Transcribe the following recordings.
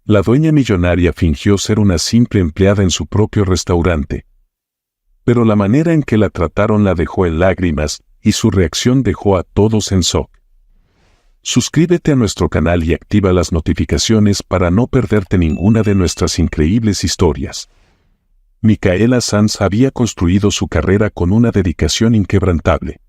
La dueña millonaria fingió ser una simple empleada en su propio restaurante. Pero la manera en que la trataron la dejó en lágrimas, y su reacción dejó a todos en shock. Suscríbete a nuestro canal y activa las notificaciones para no perderte ninguna de nuestras increíbles historias. Micaela Sanz había construido su carrera con una dedicación inquebrantable.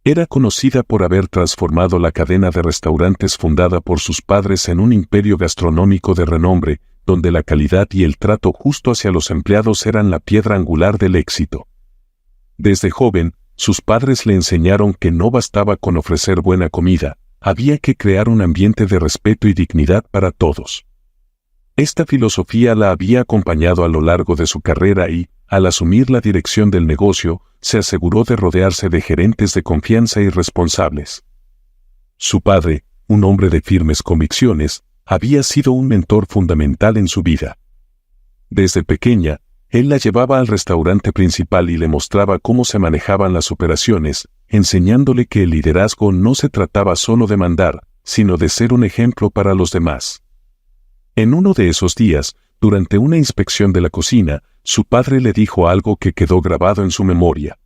Era conocida por haber transformado la cadena de restaurantes fundada por sus padres en un imperio gastronómico de renombre, donde la calidad y el trato justo hacia los empleados eran la piedra angular del éxito. Desde joven, sus padres le enseñaron que no bastaba con ofrecer buena comida, había que crear un ambiente de respeto y dignidad para todos. Esta filosofía la había acompañado a lo largo de su carrera y, al asumir la dirección del negocio, se aseguró de rodearse de gerentes de confianza y responsables. Su padre, un hombre de firmes convicciones, había sido un mentor fundamental en su vida. Desde pequeña, él la llevaba al restaurante principal y le mostraba cómo se manejaban las operaciones, enseñándole que el liderazgo no se trataba solo de mandar, sino de ser un ejemplo para los demás. En uno de esos días, durante una inspección de la cocina, su padre le dijo algo que quedó grabado en su memoria.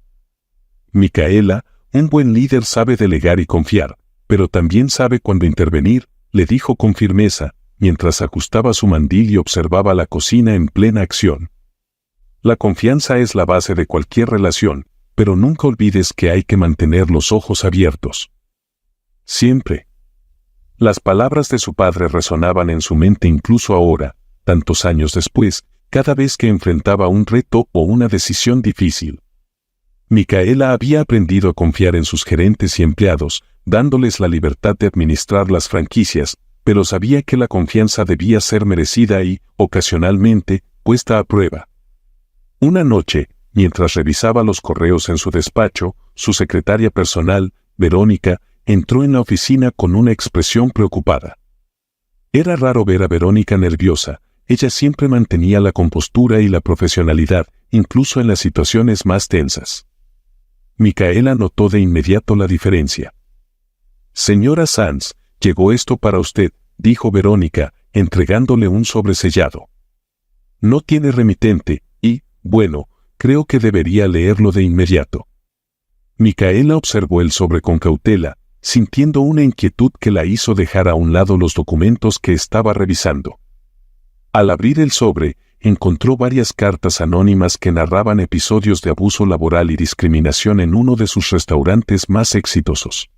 Micaela, un buen líder sabe delegar y confiar, pero también sabe cuándo intervenir, le dijo con firmeza, mientras ajustaba su mandil y observaba la cocina en plena acción. La confianza es la base de cualquier relación, pero nunca olvides que hay que mantener los ojos abiertos. Siempre. Las palabras de su padre resonaban en su mente incluso ahora, tantos años después, cada vez que enfrentaba un reto o una decisión difícil. Micaela había aprendido a confiar en sus gerentes y empleados, dándoles la libertad de administrar las franquicias, pero sabía que la confianza debía ser merecida y, ocasionalmente, puesta a prueba. Una noche, mientras revisaba los correos en su despacho, su secretaria personal, Verónica, entró en la oficina con una expresión preocupada. Era raro ver a Verónica nerviosa, ella siempre mantenía la compostura y la profesionalidad, incluso en las situaciones más tensas. Micaela notó de inmediato la diferencia. «Señora Sanz, llegó esto para usted», dijo Verónica, entregándole un sobre sellado. «No tiene remitente, y, bueno, creo que debería leerlo de inmediato». Micaela observó el sobre con cautela, sintiendo una inquietud que la hizo dejar a un lado los documentos que estaba revisando. Al abrir el sobre, encontró varias cartas anónimas que narraban episodios de abuso laboral y discriminación en uno de sus restaurantes más exitosos.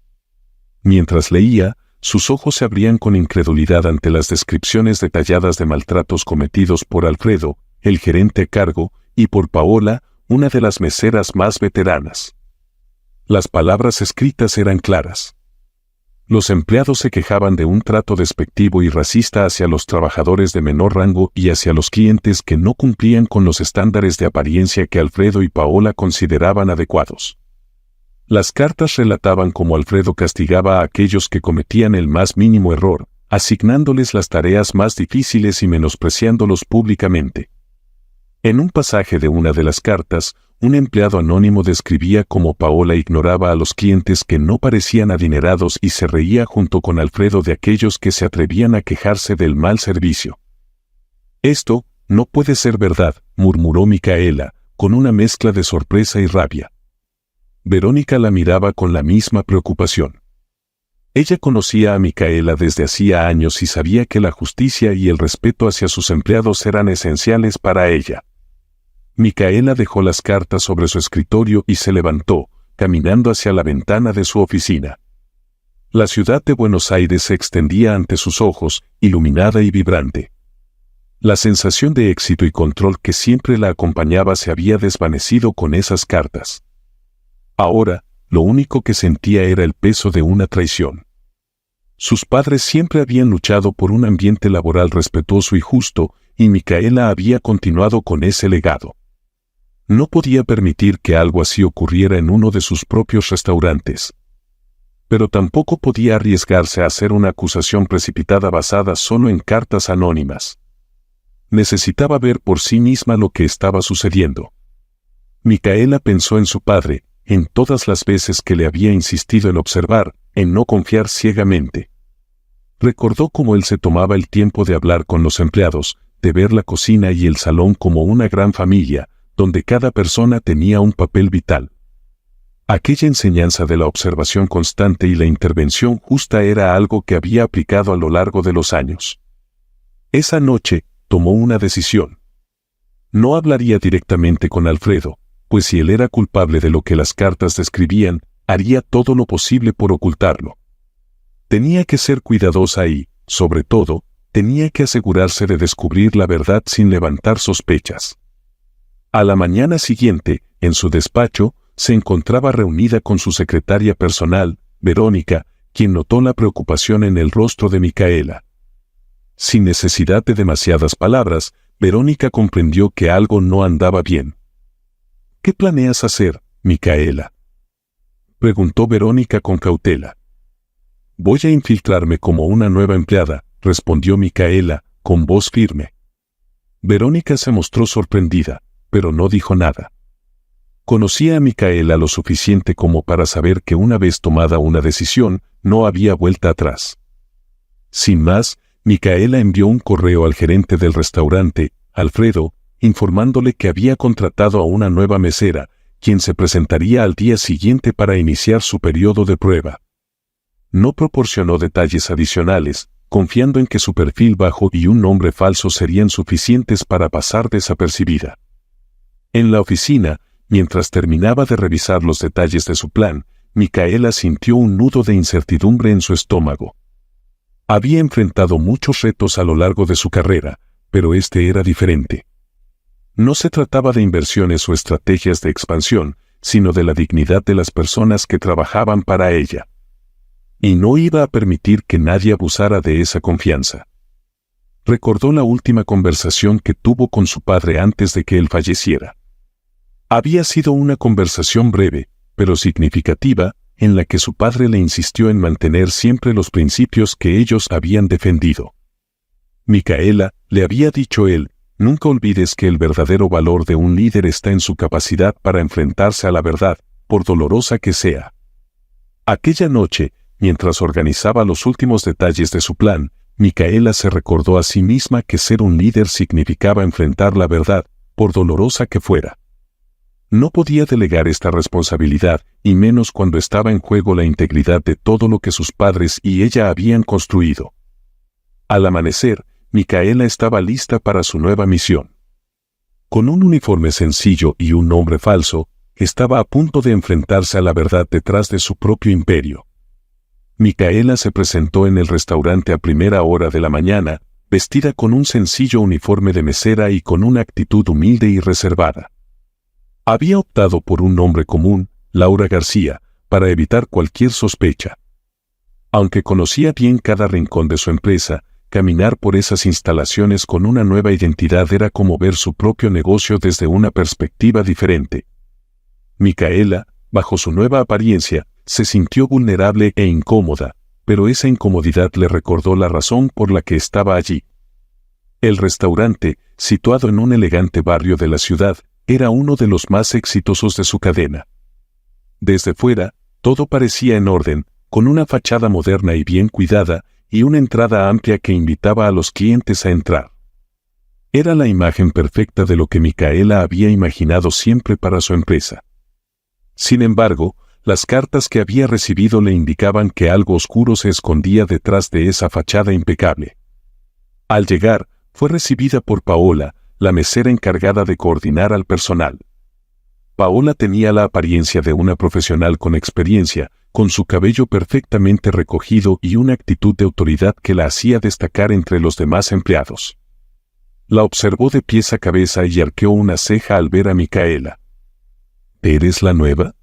Mientras leía, sus ojos se abrían con incredulidad ante las descripciones detalladas de maltratos cometidos por Alfredo, el gerente a cargo, y por Paola, una de las meseras más veteranas. Las palabras escritas eran claras. Los empleados se quejaban de un trato despectivo y racista hacia los trabajadores de menor rango y hacia los clientes que no cumplían con los estándares de apariencia que Alfredo y Paola consideraban adecuados. Las cartas relataban cómo Alfredo castigaba a aquellos que cometían el más mínimo error, asignándoles las tareas más difíciles y menospreciándolos públicamente. En un pasaje de una de las cartas, un empleado anónimo describía cómo Paola ignoraba a los clientes que no parecían adinerados y se reía junto con Alfredo de aquellos que se atrevían a quejarse del mal servicio. «Esto no puede ser verdad», murmuró Micaela, con una mezcla de sorpresa y rabia. Verónica la miraba con la misma preocupación. Ella conocía a Micaela desde hacía años y sabía que la justicia y el respeto hacia sus empleados eran esenciales para ella. Micaela dejó las cartas sobre su escritorio y se levantó, caminando hacia la ventana de su oficina. La ciudad de Buenos Aires se extendía ante sus ojos, iluminada y vibrante. La sensación de éxito y control que siempre la acompañaba se había desvanecido con esas cartas. Ahora, lo único que sentía era el peso de una traición. Sus padres siempre habían luchado por un ambiente laboral respetuoso y justo, y Micaela había continuado con ese legado. No podía permitir que algo así ocurriera en uno de sus propios restaurantes. Pero tampoco podía arriesgarse a hacer una acusación precipitada basada solo en cartas anónimas. Necesitaba ver por sí misma lo que estaba sucediendo. Micaela pensó en su padre, en todas las veces que le había insistido en observar, en no confiar ciegamente. Recordó cómo él se tomaba el tiempo de hablar con los empleados, de ver la cocina y el salón como una gran familia, donde cada persona tenía un papel vital. Aquella enseñanza de la observación constante y la intervención justa era algo que había aplicado a lo largo de los años. Esa noche, tomó una decisión. No hablaría directamente con Alfredo, pues si él era culpable de lo que las cartas describían, haría todo lo posible por ocultarlo. Tenía que ser cuidadosa y, sobre todo, tenía que asegurarse de descubrir la verdad sin levantar sospechas. A la mañana siguiente, en su despacho, se encontraba reunida con su secretaria personal, Verónica, quien notó la preocupación en el rostro de Micaela. Sin necesidad de demasiadas palabras, Verónica comprendió que algo no andaba bien. ¿Qué planeas hacer, Micaela?, preguntó Verónica con cautela. Voy a infiltrarme como una nueva empleada, respondió Micaela, con voz firme. Verónica se mostró sorprendida, pero no dijo nada. Conocía a Micaela lo suficiente como para saber que una vez tomada una decisión, no había vuelta atrás. Sin más, Micaela envió un correo al gerente del restaurante, Alfredo, informándole que había contratado a una nueva mesera, quien se presentaría al día siguiente para iniciar su periodo de prueba. No proporcionó detalles adicionales, confiando en que su perfil bajo y un nombre falso serían suficientes para pasar desapercibida. En la oficina, mientras terminaba de revisar los detalles de su plan, Micaela sintió un nudo de incertidumbre en su estómago. Había enfrentado muchos retos a lo largo de su carrera, pero este era diferente. No se trataba de inversiones o estrategias de expansión, sino de la dignidad de las personas que trabajaban para ella. Y no iba a permitir que nadie abusara de esa confianza. Recordó la última conversación que tuvo con su padre antes de que él falleciera. Había sido una conversación breve, pero significativa, en la que su padre le insistió en mantener siempre los principios que ellos habían defendido. Micaela, le había dicho él, nunca olvides que el verdadero valor de un líder está en su capacidad para enfrentarse a la verdad, por dolorosa que sea. Aquella noche, mientras organizaba los últimos detalles de su plan, Micaela se recordó a sí misma que ser un líder significaba enfrentar la verdad, por dolorosa que fuera. No podía delegar esta responsabilidad, y menos cuando estaba en juego la integridad de todo lo que sus padres y ella habían construido. Al amanecer, Micaela estaba lista para su nueva misión. Con un uniforme sencillo y un nombre falso, estaba a punto de enfrentarse a la verdad detrás de su propio imperio. Micaela se presentó en el restaurante a primera hora de la mañana, vestida con un sencillo uniforme de mesera y con una actitud humilde y reservada. Había optado por un nombre común, Laura García, para evitar cualquier sospecha. Aunque conocía bien cada rincón de su empresa, caminar por esas instalaciones con una nueva identidad era como ver su propio negocio desde una perspectiva diferente. Micaela, bajo su nueva apariencia, se sintió vulnerable e incómoda, pero esa incomodidad le recordó la razón por la que estaba allí. El restaurante, situado en un elegante barrio de la ciudad, era uno de los más exitosos de su cadena. Desde fuera, todo parecía en orden, con una fachada moderna y bien cuidada, y una entrada amplia que invitaba a los clientes a entrar. Era la imagen perfecta de lo que Micaela había imaginado siempre para su empresa. Sin embargo, las cartas que había recibido le indicaban que algo oscuro se escondía detrás de esa fachada impecable. Al llegar, fue recibida por Paola, la mesera encargada de coordinar al personal. Paola tenía la apariencia de una profesional con experiencia, con su cabello perfectamente recogido y una actitud de autoridad que la hacía destacar entre los demás empleados. La observó de pies a cabeza y arqueó una ceja al ver a Micaela. ¿Eres la nueva?,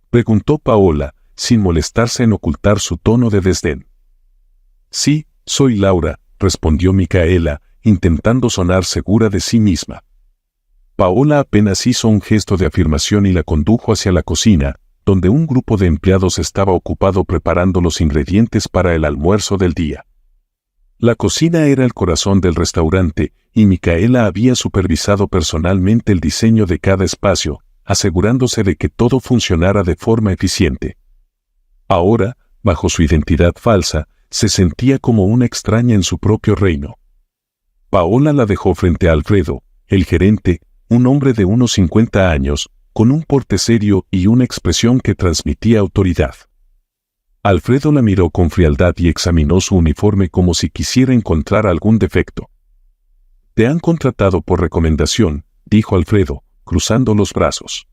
preguntó Paola, sin molestarse en ocultar su tono de desdén. Sí, soy Laura, respondió Micaela, intentando sonar segura de sí misma. Paola apenas hizo un gesto de afirmación y la condujo hacia la cocina, donde un grupo de empleados estaba ocupado preparando los ingredientes para el almuerzo del día. La cocina era el corazón del restaurante, y Micaela había supervisado personalmente el diseño de cada espacio, asegurándose de que todo funcionara de forma eficiente. Ahora, bajo su identidad falsa, se sentía como una extraña en su propio reino. Paola la dejó frente a Alfredo, el gerente, un hombre de unos 50 años, con un porte serio y una expresión que transmitía autoridad. Alfredo la miró con frialdad y examinó su uniforme como si quisiera encontrar algún defecto. «Te han contratado por recomendación», dijo Alfredo, cruzando los brazos.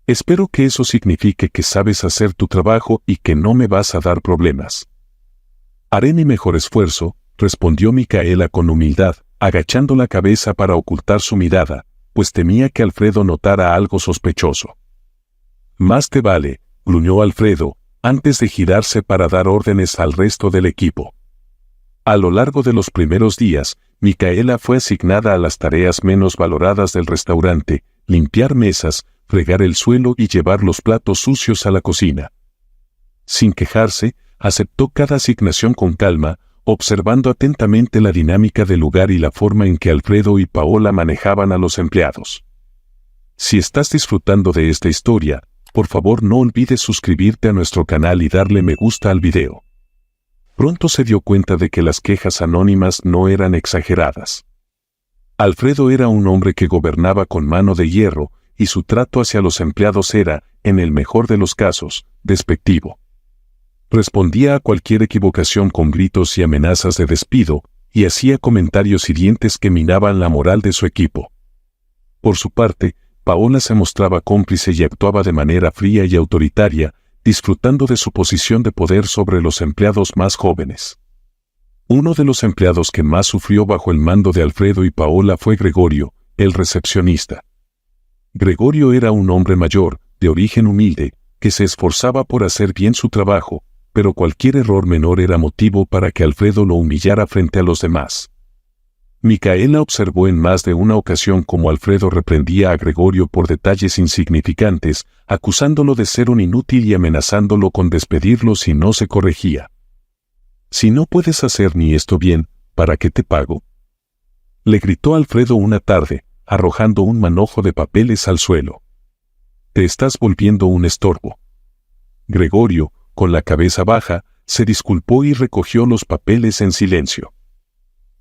«Espero que eso signifique que sabes hacer tu trabajo y que no me vas a dar problemas». «Haré mi mejor esfuerzo», respondió Micaela con humildad, agachando la cabeza para ocultar su mirada, pues temía que Alfredo notara algo sospechoso. «Más te vale», gruñó Alfredo, antes de girarse para dar órdenes al resto del equipo. A lo largo de los primeros días, Micaela fue asignada a las tareas menos valoradas del restaurante: limpiar mesas, fregar el suelo y llevar los platos sucios a la cocina. Sin quejarse, aceptó cada asignación con calma, observando atentamente la dinámica del lugar y la forma en que Alfredo y Paola manejaban a los empleados. Si estás disfrutando de esta historia, por favor no olvides suscribirte a nuestro canal y darle me gusta al video. Pronto se dio cuenta de que las quejas anónimas no eran exageradas. Alfredo era un hombre que gobernaba con mano de hierro, y su trato hacia los empleados era, en el mejor de los casos, despectivo. Respondía a cualquier equivocación con gritos y amenazas de despido, y hacía comentarios hirientes que minaban la moral de su equipo. Por su parte, Paola se mostraba cómplice y actuaba de manera fría y autoritaria, disfrutando de su posición de poder sobre los empleados más jóvenes. Uno de los empleados que más sufrió bajo el mando de Alfredo y Paola fue Gregorio, el recepcionista. Gregorio era un hombre mayor, de origen humilde, que se esforzaba por hacer bien su trabajo, pero cualquier error menor era motivo para que Alfredo lo humillara frente a los demás. Micaela observó en más de una ocasión cómo Alfredo reprendía a Gregorio por detalles insignificantes, acusándolo de ser un inútil y amenazándolo con despedirlo si no se corregía. «Si no puedes hacer ni esto bien, ¿para qué te pago?», le gritó Alfredo una tarde, arrojando un manojo de papeles al suelo. «Te estás volviendo un estorbo». Gregorio, con la cabeza baja, se disculpó y recogió los papeles en silencio.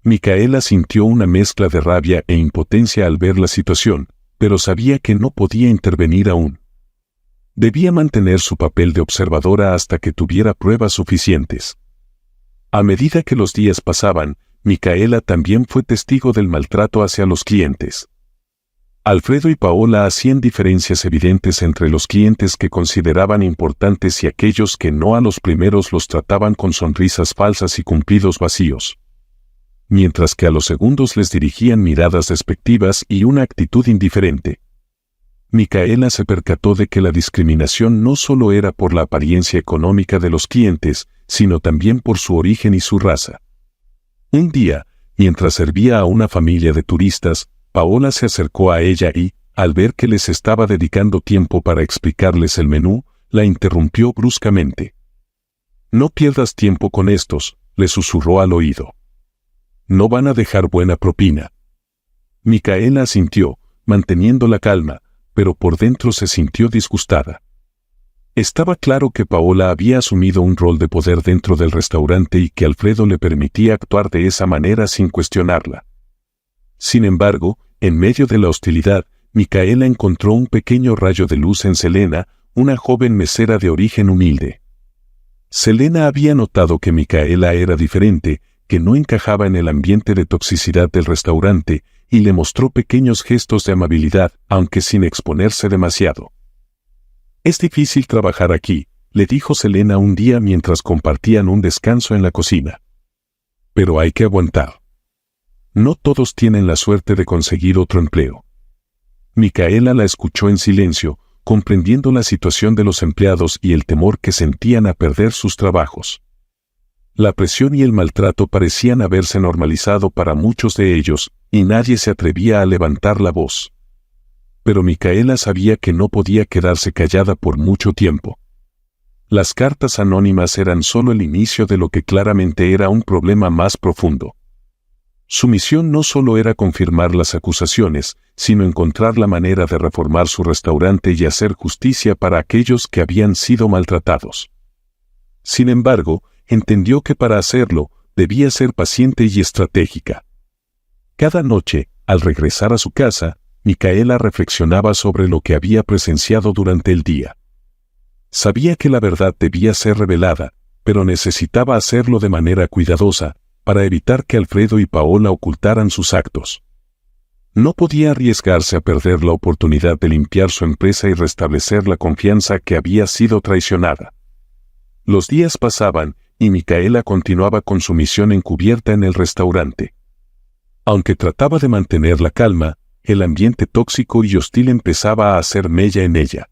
Micaela sintió una mezcla de rabia e impotencia al ver la situación, pero sabía que no podía intervenir aún. Debía mantener su papel de observadora hasta que tuviera pruebas suficientes. A medida que los días pasaban, Micaela también fue testigo del maltrato hacia los clientes. Alfredo y Paola hacían diferencias evidentes entre los clientes que consideraban importantes y aquellos que no. A los primeros los trataban con sonrisas falsas y cumplidos vacíos, mientras que a los segundos les dirigían miradas despectivas y una actitud indiferente. Micaela se percató de que la discriminación no solo era por la apariencia económica de los clientes, sino también por su origen y su raza. Un día, mientras servía a una familia de turistas, Paola se acercó a ella y, al ver que les estaba dedicando tiempo para explicarles el menú, la interrumpió bruscamente. «No pierdas tiempo con estos», le susurró al oído. «No van a dejar buena propina». Micaela asintió, manteniendo la calma, pero por dentro se sintió disgustada. Estaba claro que Paola había asumido un rol de poder dentro del restaurante y que Alfredo le permitía actuar de esa manera sin cuestionarla. Sin embargo, en medio de la hostilidad, Micaela encontró un pequeño rayo de luz en Selena, una joven mesera de origen humilde. Selena había notado que Micaela era diferente, que no encajaba en el ambiente de toxicidad del restaurante, y le mostró pequeños gestos de amabilidad, aunque sin exponerse demasiado. «Es difícil trabajar aquí», le dijo Selena un día mientras compartían un descanso en la cocina. «Pero hay que aguantar. No todos tienen la suerte de conseguir otro empleo». Micaela la escuchó en silencio, comprendiendo la situación de los empleados y el temor que sentían a perder sus trabajos. La presión y el maltrato parecían haberse normalizado para muchos de ellos, y nadie se atrevía a levantar la voz. Pero Micaela sabía que no podía quedarse callada por mucho tiempo. Las cartas anónimas eran solo el inicio de lo que claramente era un problema más profundo. Su misión no solo era confirmar las acusaciones, sino encontrar la manera de reformar su restaurante y hacer justicia para aquellos que habían sido maltratados. Sin embargo, entendió que para hacerlo, debía ser paciente y estratégica. Cada noche, al regresar a su casa, Micaela reflexionaba sobre lo que había presenciado durante el día. Sabía que la verdad debía ser revelada, pero necesitaba hacerlo de manera cuidadosa, para evitar que Alfredo y Paola ocultaran sus actos. No podía arriesgarse a perder la oportunidad de limpiar su empresa y restablecer la confianza que había sido traicionada. Los días pasaban, y Micaela continuaba con su misión encubierta en el restaurante. Aunque trataba de mantener la calma, el ambiente tóxico y hostil empezaba a hacer mella en ella.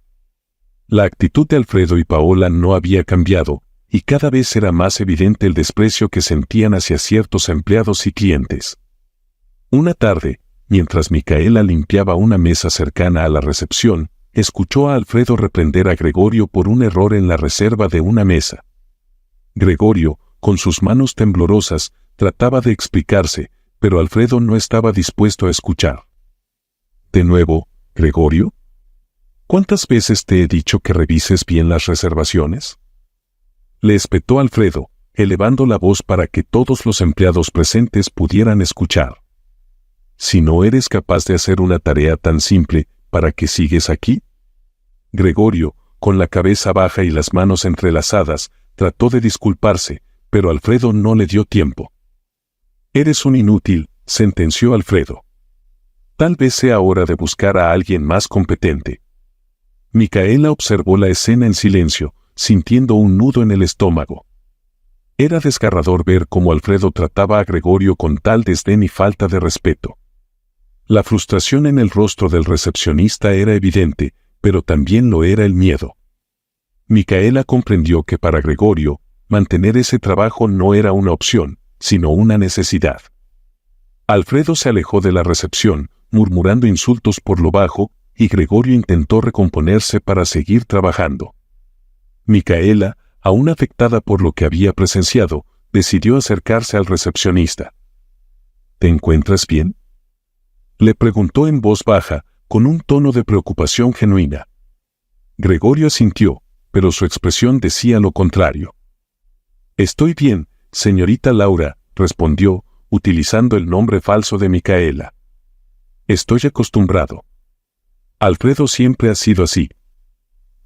La actitud de Alfredo y Paola no había cambiado, y cada vez era más evidente el desprecio que sentían hacia ciertos empleados y clientes. Una tarde, mientras Micaela limpiaba una mesa cercana a la recepción, escuchó a Alfredo reprender a Gregorio por un error en la reserva de una mesa. Gregorio, con sus manos temblorosas, trataba de explicarse, pero Alfredo no estaba dispuesto a escuchar. «¿De nuevo, Gregorio? ¿Cuántas veces te he dicho que revises bien las reservaciones?», le espetó Alfredo, elevando la voz para que todos los empleados presentes pudieran escuchar. «Si no eres capaz de hacer una tarea tan simple, ¿para qué sigues aquí?». Gregorio, con la cabeza baja y las manos entrelazadas, trató de disculparse, pero Alfredo no le dio tiempo. «Eres un inútil», sentenció Alfredo. «Tal vez sea hora de buscar a alguien más competente». Micaela observó la escena en silencio, sintiendo un nudo en el estómago. Era desgarrador ver cómo Alfredo trataba a Gregorio con tal desdén y falta de respeto. La frustración en el rostro del recepcionista era evidente, pero también lo era el miedo. Micaela comprendió que para Gregorio, mantener ese trabajo no era una opción, sino una necesidad. Alfredo se alejó de la recepción, murmurando insultos por lo bajo, y Gregorio intentó recomponerse para seguir trabajando. Micaela, aún afectada por lo que había presenciado, decidió acercarse al recepcionista. «¿Te encuentras bien?», le preguntó en voz baja, con un tono de preocupación genuina. Gregorio asintió, pero su expresión decía lo contrario. «Estoy bien, señorita Laura», respondió, utilizando el nombre falso de Micaela. «Estoy acostumbrado. Alfredo siempre ha sido así».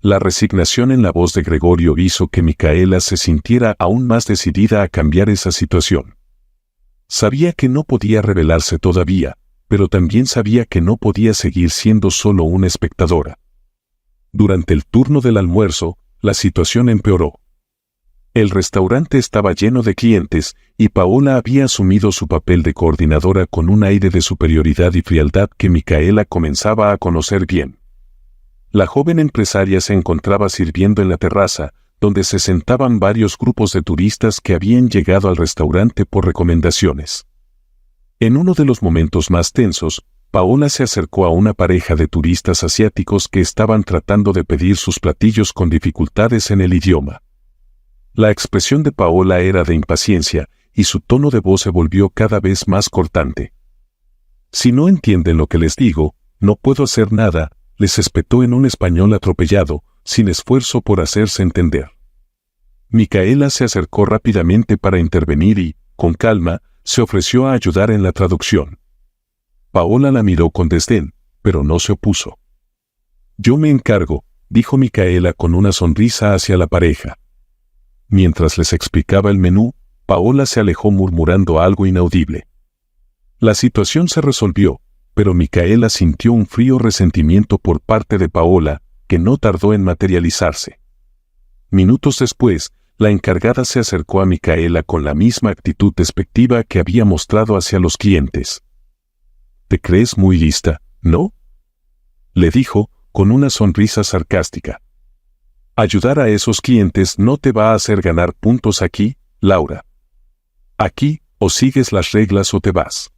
La resignación en la voz de Gregorio hizo que Micaela se sintiera aún más decidida a cambiar esa situación. Sabía que no podía rebelarse todavía, pero también sabía que no podía seguir siendo solo una espectadora. Durante el turno del almuerzo, la situación empeoró. El restaurante estaba lleno de clientes, y Paola había asumido su papel de coordinadora con un aire de superioridad y frialdad que Micaela comenzaba a conocer bien. La joven empresaria se encontraba sirviendo en la terraza, donde se sentaban varios grupos de turistas que habían llegado al restaurante por recomendaciones. En uno de los momentos más tensos, Paola se acercó a una pareja de turistas asiáticos que estaban tratando de pedir sus platillos con dificultades en el idioma. La expresión de Paola era de impaciencia, y su tono de voz se volvió cada vez más cortante. «Si no entienden lo que les digo, no puedo hacer nada», les espetó en un español atropellado, sin esfuerzo por hacerse entender. Micaela se acercó rápidamente para intervenir y, con calma, se ofreció a ayudar en la traducción. Paola la miró con desdén, pero no se opuso. «Yo me encargo», dijo Micaela con una sonrisa hacia la pareja. Mientras les explicaba el menú, Paola se alejó murmurando algo inaudible. La situación se resolvió, pero Micaela sintió un frío resentimiento por parte de Paola, que no tardó en materializarse. Minutos después, la encargada se acercó a Micaela con la misma actitud despectiva que había mostrado hacia los clientes. «¿Te crees muy lista, no?», le dijo, con una sonrisa sarcástica. «Ayudar a esos clientes no te va a hacer ganar puntos aquí, Laura. Aquí, o sigues las reglas o te vas».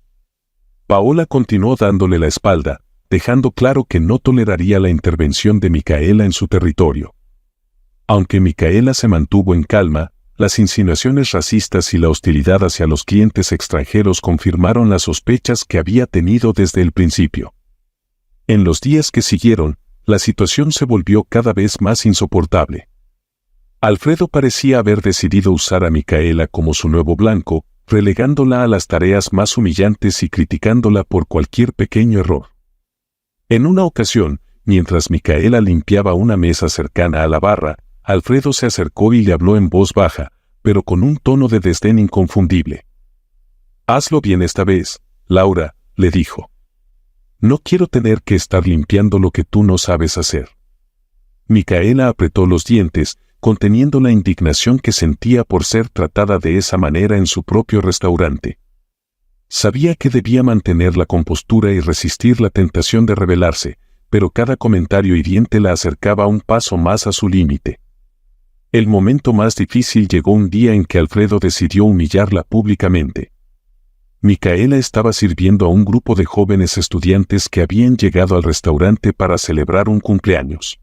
Paola continuó dándole la espalda, dejando claro que no toleraría la intervención de Micaela en su territorio. Aunque Micaela se mantuvo en calma, las insinuaciones racistas y la hostilidad hacia los clientes extranjeros confirmaron las sospechas que había tenido desde el principio. En los días que siguieron, la situación se volvió cada vez más insoportable. Alfredo parecía haber decidido usar a Micaela como su nuevo blanco, relegándola a las tareas más humillantes y criticándola por cualquier pequeño error. En una ocasión, mientras Micaela limpiaba una mesa cercana a la barra, Alfredo se acercó y le habló en voz baja, pero con un tono de desdén inconfundible. «Hazlo bien esta vez, Laura», le dijo. «No quiero tener que estar limpiando lo que tú no sabes hacer». Micaela apretó los dientes, conteniendo la indignación que sentía por ser tratada de esa manera en su propio restaurante. Sabía que debía mantener la compostura y resistir la tentación de rebelarse, pero cada comentario hiriente la acercaba un paso más a su límite. El momento más difícil llegó un día en que Alfredo decidió humillarla públicamente. Micaela estaba sirviendo a un grupo de jóvenes estudiantes que habían llegado al restaurante para celebrar un cumpleaños.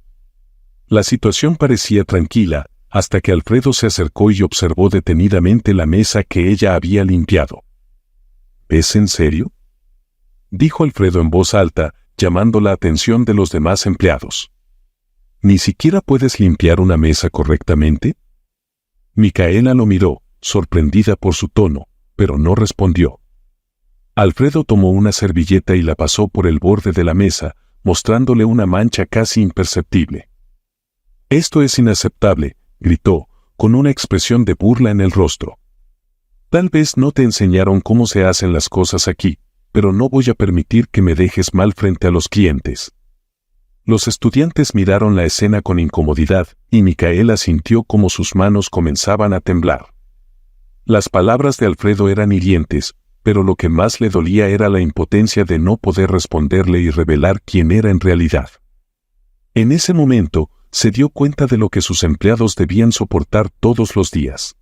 La situación parecía tranquila, hasta que Alfredo se acercó y observó detenidamente la mesa que ella había limpiado. «¿Es en serio?», dijo Alfredo en voz alta, llamando la atención de los demás empleados. «¿Ni siquiera puedes limpiar una mesa correctamente?». Micaela lo miró, sorprendida por su tono, pero no respondió. Alfredo tomó una servilleta y la pasó por el borde de la mesa, mostrándole una mancha casi imperceptible. «Esto es inaceptable», gritó, con una expresión de burla en el rostro. «Tal vez no te enseñaron cómo se hacen las cosas aquí, pero no voy a permitir que me dejes mal frente a los clientes». Los estudiantes miraron la escena con incomodidad, y Micaela sintió como sus manos comenzaban a temblar. Las palabras de Alfredo eran hirientes, pero lo que más le dolía era la impotencia de no poder responderle y revelar quién era en realidad. En ese momento, se dio cuenta de lo que sus empleados debían soportar todos los días.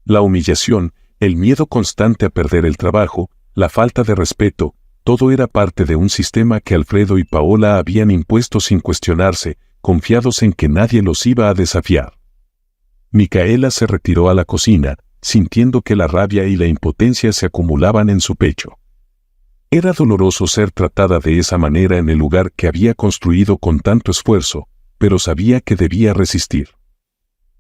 La humillación, el miedo constante a perder el trabajo, la falta de respeto, todo era parte de un sistema que Alfredo y Paola habían impuesto sin cuestionarse, confiados en que nadie los iba a desafiar. Micaela se retiró a la cocina, sintiendo que la rabia y la impotencia se acumulaban en su pecho. Era doloroso ser tratada de esa manera en el lugar que había construido con tanto esfuerzo, pero sabía que debía resistir.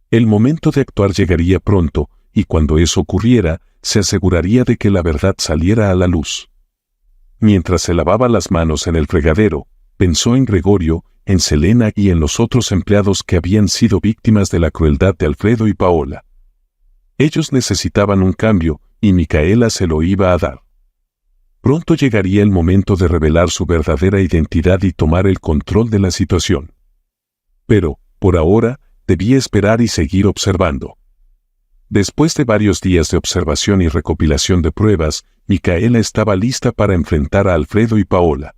El momento de actuar llegaría pronto, y cuando eso ocurriera, se aseguraría de que la verdad saliera a la luz. Mientras se lavaba las manos en el fregadero, pensó en Gregorio, en Selena y en los otros empleados que habían sido víctimas de la crueldad de Alfredo y Paola. Ellos necesitaban un cambio, y Micaela se lo iba a dar. Pronto llegaría el momento de revelar su verdadera identidad y tomar el control de la situación. Pero, por ahora, debía esperar y seguir observando. Después de varios días de observación y recopilación de pruebas, Micaela estaba lista para enfrentar a Alfredo y Paola.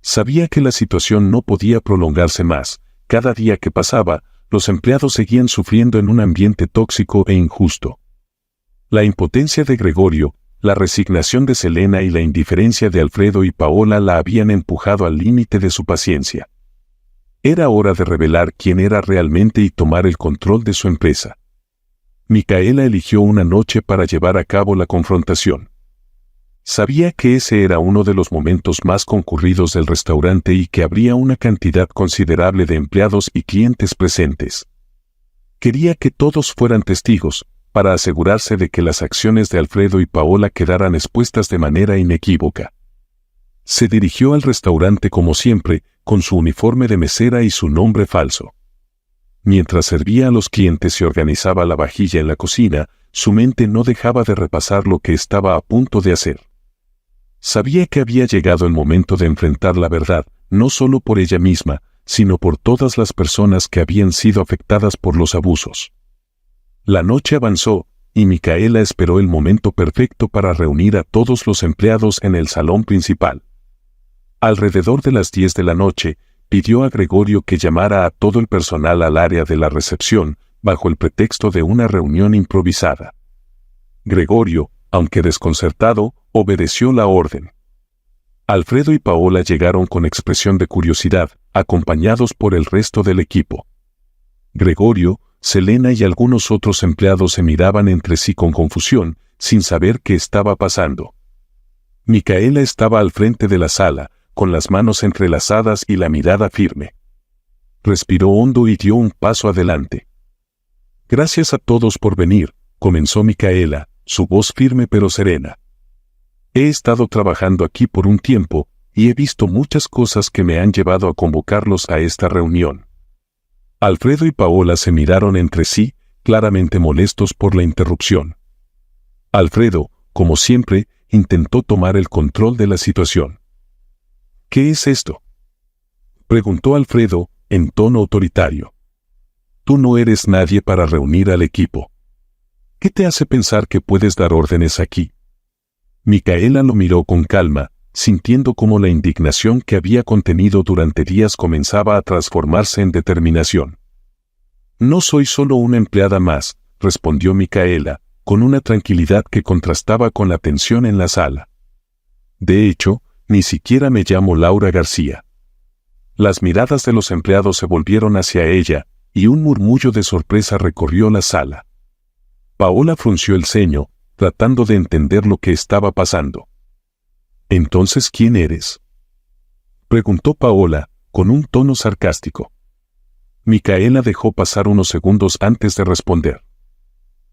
Sabía que la situación no podía prolongarse más. Cada día que pasaba, los empleados seguían sufriendo en un ambiente tóxico e injusto. La impotencia de Gregorio, la resignación de Selena y la indiferencia de Alfredo y Paola la habían empujado al límite de su paciencia. Era hora de revelar quién era realmente y tomar el control de su empresa. Micaela eligió una noche para llevar a cabo la confrontación. Sabía que ese era uno de los momentos más concurridos del restaurante y que habría una cantidad considerable de empleados y clientes presentes. Quería que todos fueran testigos, para asegurarse de que las acciones de Alfredo y Paola quedaran expuestas de manera inequívoca. Se dirigió al restaurante como siempre, con su uniforme de mesera y su nombre falso. Mientras servía a los clientes y organizaba la vajilla en la cocina, su mente no dejaba de repasar lo que estaba a punto de hacer. Sabía que había llegado el momento de enfrentar la verdad, no solo por ella misma, sino por todas las personas que habían sido afectadas por los abusos. La noche avanzó, y Micaela esperó el momento perfecto para reunir a todos los empleados en el salón principal. Alrededor de las 10 de la noche, pidió a Gregorio que llamara a todo el personal al área de la recepción, bajo el pretexto de una reunión improvisada. Gregorio, aunque desconcertado, obedeció la orden. Alfredo y Paola llegaron con expresión de curiosidad, acompañados por el resto del equipo. Gregorio, Selena y algunos otros empleados se miraban entre sí con confusión, sin saber qué estaba pasando. Micaela estaba al frente de la sala, con las manos entrelazadas y la mirada firme. Respiró hondo y dio un paso adelante. Gracias a todos por venir, comenzó Micaela, su voz firme pero serena. He estado trabajando aquí por un tiempo, y he visto muchas cosas que me han llevado a convocarlos a esta reunión. Alfredo y Paola se miraron entre sí, claramente molestos por la interrupción. Alfredo, como siempre, intentó tomar el control de la situación. ¿Qué es esto?, preguntó Alfredo, en tono autoritario. Tú no eres nadie para reunir al equipo. ¿Qué te hace pensar que puedes dar órdenes aquí? Micaela lo miró con calma, sintiendo cómo la indignación que había contenido durante días comenzaba a transformarse en determinación. No soy solo una empleada más, respondió Micaela, con una tranquilidad que contrastaba con la tensión en la sala. De hecho, ni siquiera me llamo Laura García. Las miradas de los empleados se volvieron hacia ella, y un murmullo de sorpresa recorrió la sala. Paola frunció el ceño, tratando de entender lo que estaba pasando. ¿Entonces quién eres?, preguntó Paola, con un tono sarcástico. Micaela dejó pasar unos segundos antes de responder.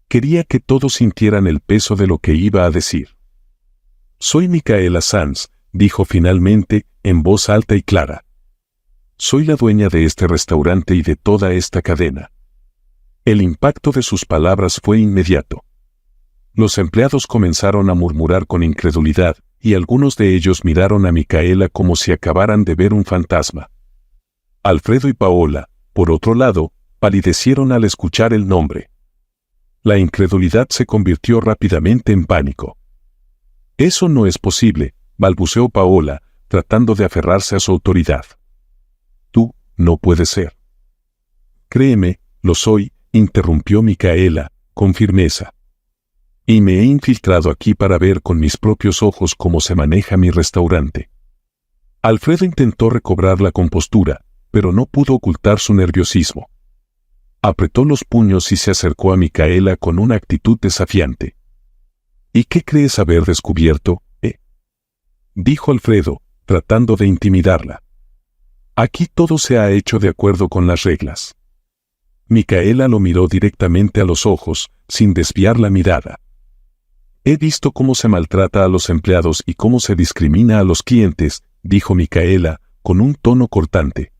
Quería que todos sintieran el peso de lo que iba a decir. Soy Micaela Sanz, dijo finalmente, en voz alta y clara. Soy la dueña de este restaurante y de toda esta cadena. El impacto de sus palabras fue inmediato. Los empleados comenzaron a murmurar con incredulidad, y algunos de ellos miraron a Micaela como si acabaran de ver un fantasma. Alfredo y Paola, por otro lado, palidecieron al escuchar el nombre. La incredulidad se convirtió rápidamente en pánico. Eso no es posible, balbuceó Paola, tratando de aferrarse a su autoridad. Tú, no puedes ser. Créeme, lo soy, interrumpió Micaela, con firmeza. Y me he infiltrado aquí para ver con mis propios ojos cómo se maneja mi restaurante. Alfredo intentó recobrar la compostura, pero no pudo ocultar su nerviosismo. Apretó los puños y se acercó a Micaela con una actitud desafiante. ¿Y qué crees haber descubierto, dijo Alfredo, tratando de intimidarla. Aquí todo se ha hecho de acuerdo con las reglas. Micaela lo miró directamente a los ojos, sin desviar la mirada. He visto cómo se maltrata a los empleados y cómo se discrimina a los clientes, dijo Micaela, con un tono cortante.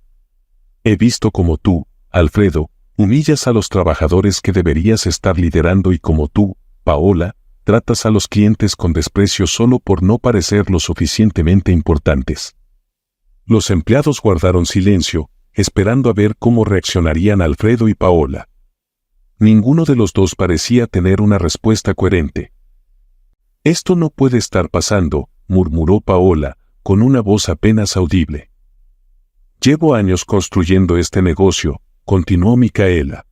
He visto cómo tú, Alfredo, humillas a los trabajadores que deberías estar liderando y cómo tú, Paola, tratas a los clientes con desprecio solo por no parecer lo suficientemente importantes. Los empleados guardaron silencio, esperando a ver cómo reaccionarían Alfredo y Paola. Ninguno de los dos parecía tener una respuesta coherente. Esto no puede estar pasando, murmuró Paola, con una voz apenas audible. Llevo años construyendo este negocio, continuó Micaela.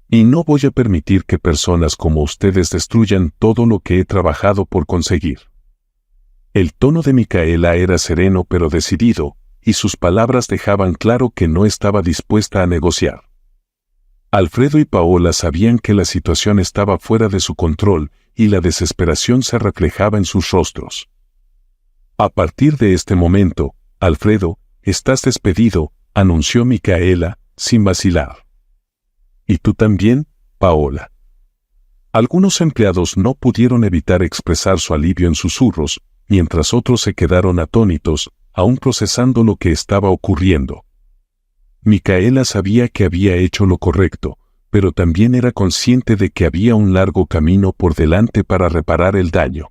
Y no voy a permitir que personas como ustedes destruyan todo lo que he trabajado por conseguir. El tono de Micaela era sereno pero decidido, y sus palabras dejaban claro que no estaba dispuesta a negociar. Alfredo y Paola sabían que la situación estaba fuera de su control, y la desesperación se reflejaba en sus rostros. A partir de este momento, Alfredo, estás despedido, anunció Micaela, sin vacilar. ¿Y tú también, Paola? Algunos empleados no pudieron evitar expresar su alivio en susurros, mientras otros se quedaron atónitos, aún procesando lo que estaba ocurriendo. Micaela sabía que había hecho lo correcto, pero también era consciente de que había un largo camino por delante para reparar el daño.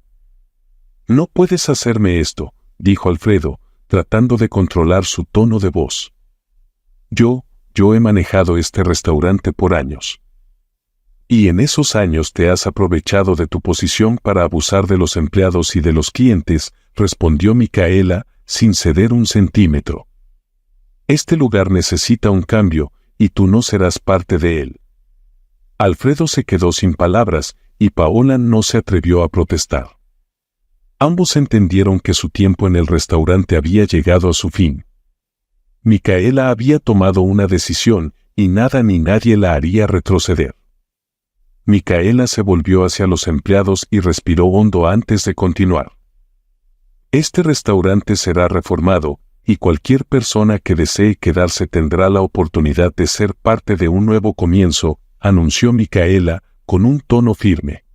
No puedes hacerme esto, dijo Alfredo, tratando de controlar su tono de voz. Yo he manejado este restaurante por años. Y en esos años te has aprovechado de tu posición para abusar de los empleados y de los clientes, respondió Micaela, sin ceder un centímetro. Este lugar necesita un cambio, y tú no serás parte de él. Alfredo se quedó sin palabras, y Paola no se atrevió a protestar. Ambos entendieron que su tiempo en el restaurante había llegado a su fin. Micaela había tomado una decisión, y nada ni nadie la haría retroceder. Micaela se volvió hacia los empleados y respiró hondo antes de continuar. Este restaurante será reformado, y cualquier persona que desee quedarse tendrá la oportunidad de ser parte de un nuevo comienzo, anunció Micaela, con un tono firme.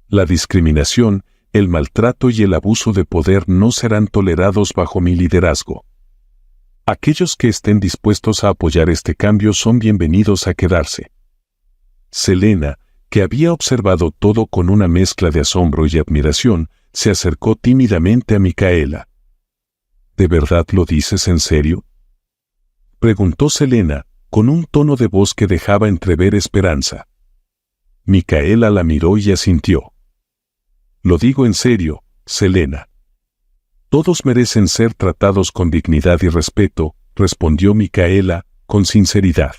La discriminación, el maltrato y el abuso de poder no serán tolerados bajo mi liderazgo. Aquellos que estén dispuestos a apoyar este cambio son bienvenidos a quedarse. Selena, que había observado todo con una mezcla de asombro y admiración, se acercó tímidamente a Micaela. ¿De verdad lo dices en serio?, preguntó Selena, con un tono de voz que dejaba entrever esperanza. Micaela la miró y asintió. Lo digo en serio, Selena. Todos merecen ser tratados con dignidad y respeto, respondió Micaela, con sinceridad.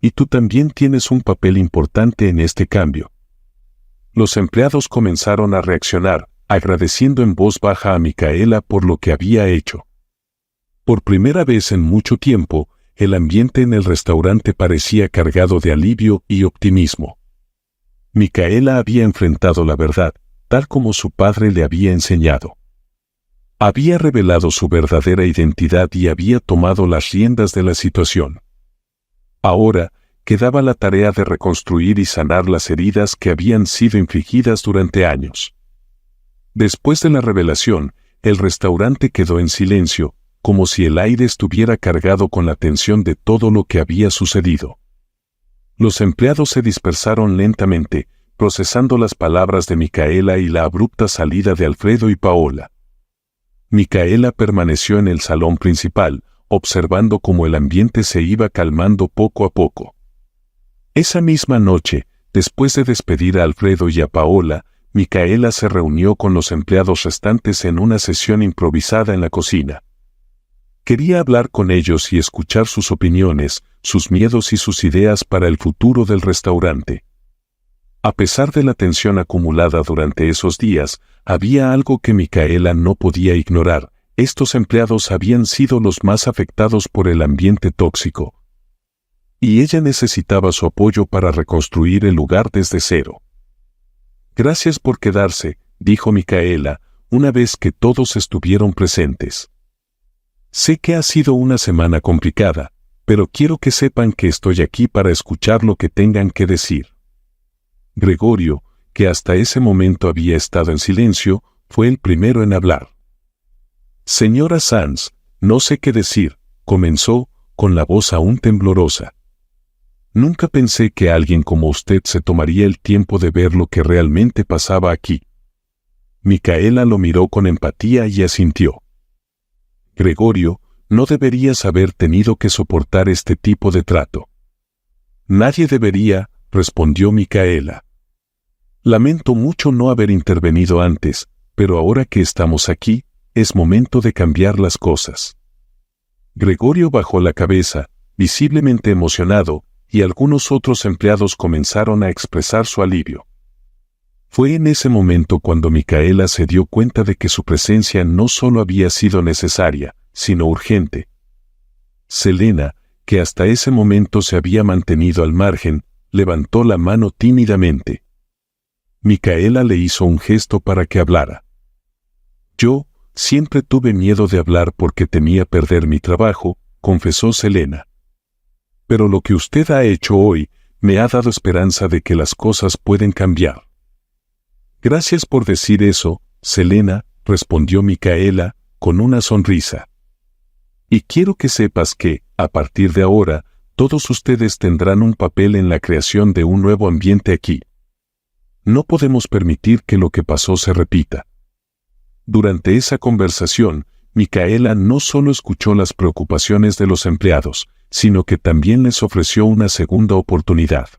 Y tú también tienes un papel importante en este cambio. Los empleados comenzaron a reaccionar, agradeciendo en voz baja a Micaela por lo que había hecho. Por primera vez en mucho tiempo, el ambiente en el restaurante parecía cargado de alivio y optimismo. Micaela había enfrentado la verdad, tal como su padre le había enseñado. Había revelado su verdadera identidad y había tomado las riendas de la situación. Ahora, quedaba la tarea de reconstruir y sanar las heridas que habían sido infligidas durante años. Después de la revelación, el restaurante quedó en silencio, como si el aire estuviera cargado con la tensión de todo lo que había sucedido. Los empleados se dispersaron lentamente, procesando las palabras de Micaela y la abrupta salida de Alfredo y Paola. Micaela permaneció en el salón principal, observando cómo el ambiente se iba calmando poco a poco. Esa misma noche, después de despedir a Alfredo y a Paola, Micaela se reunió con los empleados restantes en una sesión improvisada en la cocina. Quería hablar con ellos y escuchar sus opiniones, sus miedos y sus ideas para el futuro del restaurante. A pesar de la tensión acumulada durante esos días, había algo que Micaela no podía ignorar: estos empleados habían sido los más afectados por el ambiente tóxico. Y ella necesitaba su apoyo para reconstruir el lugar desde cero. Gracias por quedarse, dijo Micaela, una vez que todos estuvieron presentes. Sé que ha sido una semana complicada, pero quiero que sepan que estoy aquí para escuchar lo que tengan que decir. Gregorio, que hasta ese momento había estado en silencio, fue el primero en hablar. Señora Sanz, no sé qué decir, comenzó, con la voz aún temblorosa. Nunca pensé que alguien como usted se tomaría el tiempo de ver lo que realmente pasaba aquí. Micaela lo miró con empatía y asintió. Gregorio, no deberías haber tenido que soportar este tipo de trato. Nadie debería, respondió Micaela. Lamento mucho no haber intervenido antes, pero ahora que estamos aquí, es momento de cambiar las cosas. Gregorio bajó la cabeza, visiblemente emocionado, y algunos otros empleados comenzaron a expresar su alivio. Fue en ese momento cuando Micaela se dio cuenta de que su presencia no solo había sido necesaria, sino urgente. Selena, que hasta ese momento se había mantenido al margen, levantó la mano tímidamente. Micaela le hizo un gesto para que hablara. Yo siempre tuve miedo de hablar porque temía perder mi trabajo, confesó Selena. Pero lo que usted ha hecho hoy me ha dado esperanza de que las cosas pueden cambiar. Gracias por decir eso, Selena, respondió Micaela, con una sonrisa. Y quiero que sepas que, a partir de ahora, todos ustedes tendrán un papel en la creación de un nuevo ambiente aquí. No podemos permitir que lo que pasó se repita. Durante esa conversación, Micaela no solo escuchó las preocupaciones de los empleados, sino que también les ofreció una segunda oportunidad.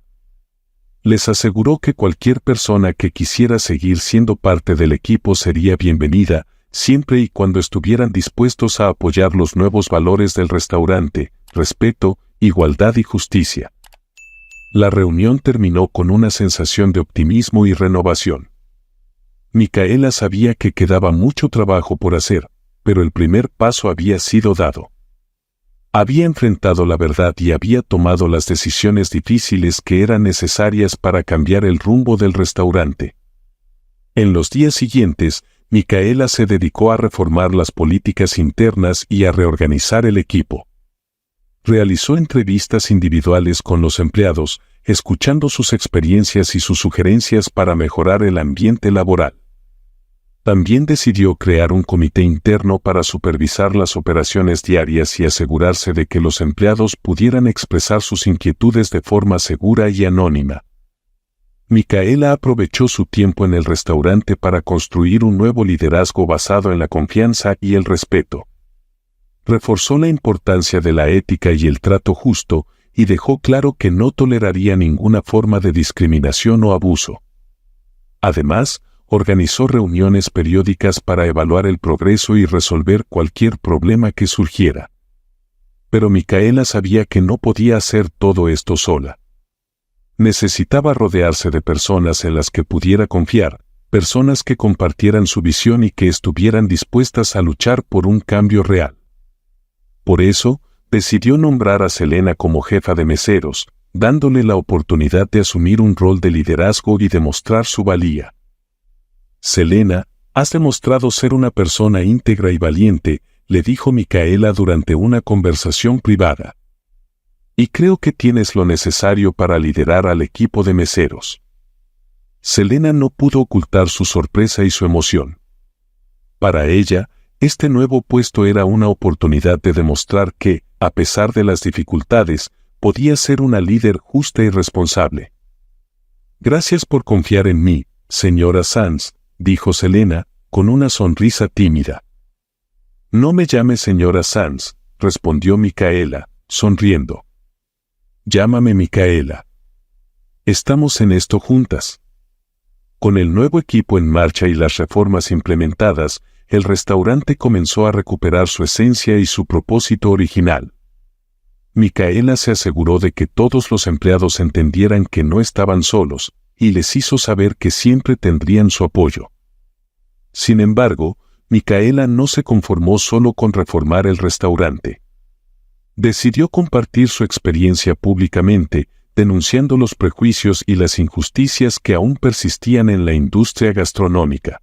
Les aseguró que cualquier persona que quisiera seguir siendo parte del equipo sería bienvenida, siempre y cuando estuvieran dispuestos a apoyar los nuevos valores del restaurante: respeto, igualdad y justicia. La reunión terminó con una sensación de optimismo y renovación. Micaela sabía que quedaba mucho trabajo por hacer, pero el primer paso había sido dado. Había enfrentado la verdad y había tomado las decisiones difíciles que eran necesarias para cambiar el rumbo del restaurante. En los días siguientes, Micaela se dedicó a reformar las políticas internas y a reorganizar el equipo. Realizó entrevistas individuales con los empleados, escuchando sus experiencias y sus sugerencias para mejorar el ambiente laboral. También decidió crear un comité interno para supervisar las operaciones diarias y asegurarse de que los empleados pudieran expresar sus inquietudes de forma segura y anónima. Micaela aprovechó su tiempo en el restaurante para construir un nuevo liderazgo basado en la confianza y el respeto. Reforzó la importancia de la ética y el trato justo y dejó claro que no toleraría ninguna forma de discriminación o abuso. Además, organizó reuniones periódicas para evaluar el progreso y resolver cualquier problema que surgiera. Pero Micaela sabía que no podía hacer todo esto sola. Necesitaba rodearse de personas en las que pudiera confiar, personas que compartieran su visión y que estuvieran dispuestas a luchar por un cambio real. Por eso, decidió nombrar a Selena como jefa de meseros, dándole la oportunidad de asumir un rol de liderazgo y demostrar su valía. Selena, has demostrado ser una persona íntegra y valiente, le dijo Micaela durante una conversación privada. Y creo que tienes lo necesario para liderar al equipo de meseros. Selena no pudo ocultar su sorpresa y su emoción. Para ella, este nuevo puesto era una oportunidad de demostrar que, a pesar de las dificultades, podía ser una líder justa y responsable. Gracias por confiar en mí, señora Sanz, dijo Selena, con una sonrisa tímida. No me llame señora Sanz, respondió Micaela, sonriendo. Llámame Micaela. Estamos en esto juntas. Con el nuevo equipo en marcha y las reformas implementadas, el restaurante comenzó a recuperar su esencia y su propósito original. Micaela se aseguró de que todos los empleados entendieran que no estaban solos, y les hizo saber que siempre tendrían su apoyo. Sin embargo, Micaela no se conformó solo con reformar el restaurante. Decidió compartir su experiencia públicamente, denunciando los prejuicios y las injusticias que aún persistían en la industria gastronómica.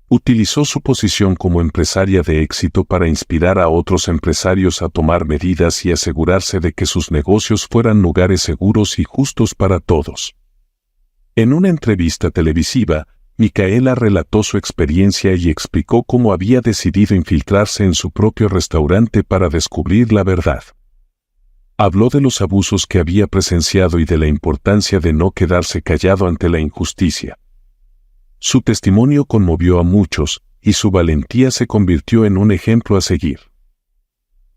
Utilizó su posición como empresaria de éxito para inspirar a otros empresarios a tomar medidas y asegurarse de que sus negocios fueran lugares seguros y justos para todos. En una entrevista televisiva, Micaela relató su experiencia y explicó cómo había decidido infiltrarse en su propio restaurante para descubrir la verdad. Habló de los abusos que había presenciado y de la importancia de no quedarse callado ante la injusticia. Su testimonio conmovió a muchos, y su valentía se convirtió en un ejemplo a seguir.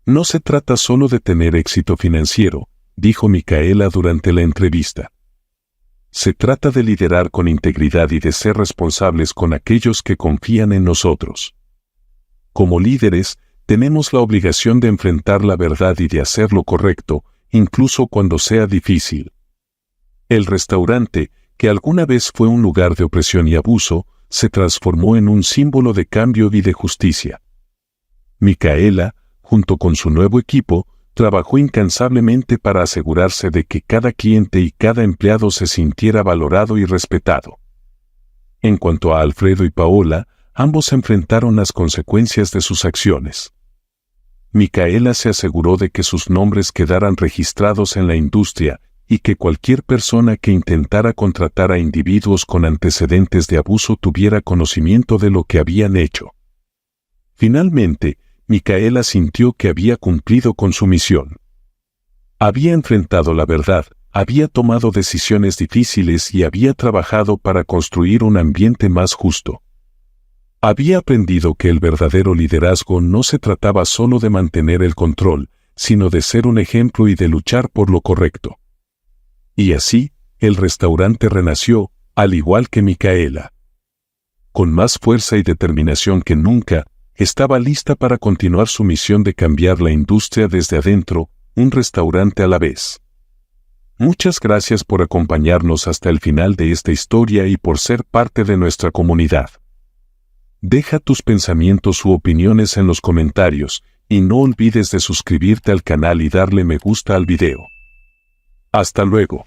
No se trata solo de tener éxito financiero, dijo Micaela durante la entrevista. Se trata de liderar con integridad y de ser responsables con aquellos que confían en nosotros. Como líderes, tenemos la obligación de enfrentar la verdad y de hacer lo correcto, incluso cuando sea difícil. El restaurante, que alguna vez fue un lugar de opresión y abuso, se transformó en un símbolo de cambio y de justicia. Micaela, junto con su nuevo equipo, trabajó incansablemente para asegurarse de que cada cliente y cada empleado se sintiera valorado y respetado. En cuanto a Alfredo y Paola, ambos enfrentaron las consecuencias de sus acciones. Micaela se aseguró de que sus nombres quedaran registrados en la industria y que cualquier persona que intentara contratar a individuos con antecedentes de abuso tuviera conocimiento de lo que habían hecho. Finalmente, Micaela sintió que había cumplido con su misión. Había enfrentado la verdad, había tomado decisiones difíciles y había trabajado para construir un ambiente más justo. Había aprendido que el verdadero liderazgo no se trataba solo de mantener el control, sino de ser un ejemplo y de luchar por lo correcto. Y así, el restaurante renació, al igual que Micaela. Con más fuerza y determinación que nunca, estaba lista para continuar su misión de cambiar la industria desde adentro, un restaurante a la vez. Muchas gracias por acompañarnos hasta el final de esta historia y por ser parte de nuestra comunidad. Deja tus pensamientos u opiniones en los comentarios, y no olvides de suscribirte al canal y darle me gusta al video. Hasta luego.